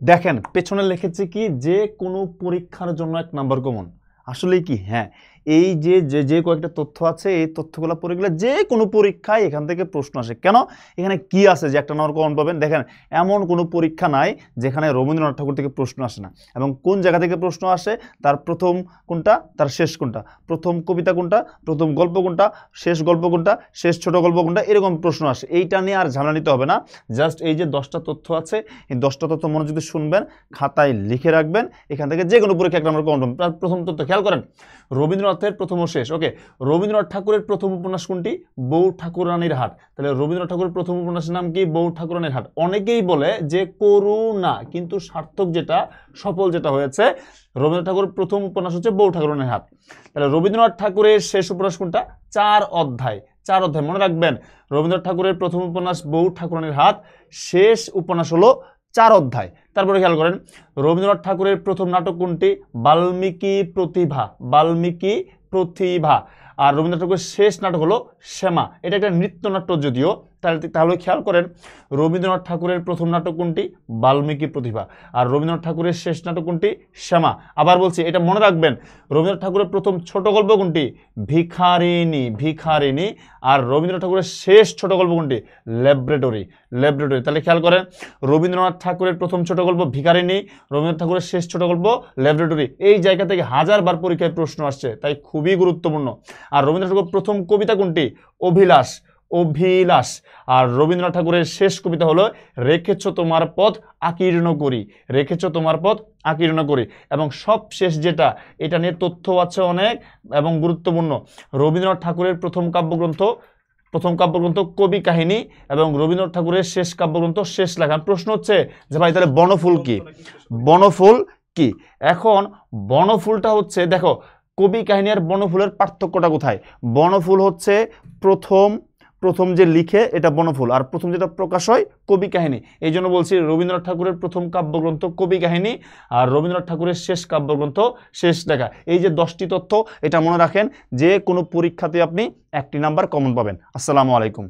দেখেন পেছনে লিখেছে কি যে কোনো পরীক্ষার জন্য 1 নাম্বার কমন। আসলে কি হ্যাঁ, এই যে যে কয়েকটা তথ্য আছে এই তথ্যগুলো পড়ে গেলে যে কোনো পরীক্ষায় এখান থেকে প্রশ্ন আসে। কেন এখানে কি আছে যে 1 নাম্বার কমন পাবেন? দেখেন এমন কোনো পরীক্ষা নাই যেখানে রবীন্দ্রনাথ ঠাকুর থেকে প্রশ্ন আসে না। এবং কোন জায়গা থেকে প্রশ্ন আসে, তার প্রথম কোনটা, তার শেষ কোনটা, প্রথম কবিতা কোনটা, প্রথম গল্প কোনটা, শেষ গল্প কোনটা, শেষ ছোট গল্প কোনটা, এরকম প্রশ্ন আসে। এইটা নিয়ে আর ঝামেলা নিতে হবে না। জাস্ট এই যে 10টা তথ্য আছে, এই 10টা তথ্য মনোযোগ দিয়ে শুনবেন, খাতায় লিখে রাখবেন, এখান থেকে যে কোনো পরীক্ষা 1 নাম্বার কমন পাবেন। তার প্রথম তথ্য খেয়াল করেন, রবীন্দ্রনাথের প্রথম ও শেষ। ওকে, রবীন্দ্রনাথ ঠাকুরের প্রথম উপন্যাস কোনটি? বউ ঠাকুরানীর হাট। তাহলে রবীন্দ্রনাথ ঠাকুরের প্রথম উপন্যাসের নাম কি? বউ ঠাকুরানীর হাট। অনেকেই বলে যে করুণা, কিন্তু সার্থক যেটা, সফল যেটা হয়েছে, রবীন্দ্রনাথ ঠাকুরের প্রথম উপন্যাস হচ্ছে বউ ঠাকুরানীর হাট। তাহলে রবীন্দ্রনাথ ঠাকুরের শেষ উপন্যাস কোনটা? 4 অধ্যায়। 4 অধ্যায় মনে রাখবেন, রবীন্দ্রনাথ ঠাকুরের প্রথম উপন্যাস বউ ঠাকুরানীর হাট, শেষ উপন্যাস হলো 4 অধ্যায়। তারপরে খেয়াল করেন, রবীন্দ্রনাথ ঠাকুরের প্রথম নাটক কোনটি? বাল্মীকি প্রতিভা। বাল্মীকি প্রতিভা। আর রবীন্দ্রনাথ ঠাকুরের শেষ নাটক হলো শ্যামা। এটা একটা নৃত্যনাট্য যদিও। তাহলে খেয়াল করেন, রবীন্দ্রনাথ ঠাকুরের প্রথম নাটক কোনটি? বাল্মীকি প্রতিভা। আর রবীন্দ্রনাথ ঠাকুরের শেষ নাটক কোনটি? শ্যামা। আবার বলছি, এটা মনে রাখবেন, রবীন্দ্রনাথ ঠাকুরের প্রথম ছোট গল্প কোনটি? ভিখারিণী। ভিখারিণী। আর রবীন্দ্রনাথ ঠাকুরের শেষ ছোট গল্প কোনটি? ল্যাবরেটরি। ল্যাবরেটরি। তাহলে খেয়াল করেন, রবীন্দ্রনাথ ঠাকুরের প্রথম ছোট গল্প ভিখারিণী, রবীন্দ্রনাথ ঠাকুরের শেষ ছোট গল্প ল্যাবরেটরি। এই জায়গা থেকে 1000বার পরীক্ষায় প্রশ্ন আসছে, তাই খুবই গুরুত্বপূর্ণ। আর রবীন্দ্রনাথ ঠাকুরের প্রথম কবিতা কোনটি? অভিলাষ। অভিলাষ। আর রবীন্দ্রনাথ ঠাকুরের শেষ কবিতা হলো রেখেছ তোমার পথ আকীর্ণ করি। রেখেছ তোমার পথ আকীর্ণ করি। এবং সবশেষ যেটা, এটা নিয়ে তথ্য আছে অনেক এবং গুরুত্বপূর্ণ, রবীন্দ্রনাথ ঠাকুরের প্রথম কাব্যগ্রন্থ কবি কাহিনী, এবং রবীন্দ্রনাথ ঠাকুরের শেষ কাব্যগ্রন্থ শেষ লেখা। প্রশ্ন হচ্ছে যে ভাই তাহলে বনফুল কি? বনফুল কি? এখন বনফুলটা হচ্ছে, দেখো কবি কাহিনী আর বনফুলের পার্থক্যটা কোথায়? বনফুল হচ্ছে প্রথম যে লিখে এটা বনফুল, আর প্রথম যেটা প্রকাশ হয় কবি কাহিনী। এই জন্য বলছি রবীন্দ্রনাথ ঠাকুরের প্রথম কাব্যগ্রন্থ কবি কাহিনী, আর রবীন্দ্রনাথ ঠাকুরের শেষ কাব্যগ্রন্থ শেষ লেখা। এই যে 10টি তথ্য, এটা মনে রাখেন, যে কোনো পরীক্ষাতে আপনি 1টি নাম্বার কমন পাবেন। আসসালামু আলাইকুম।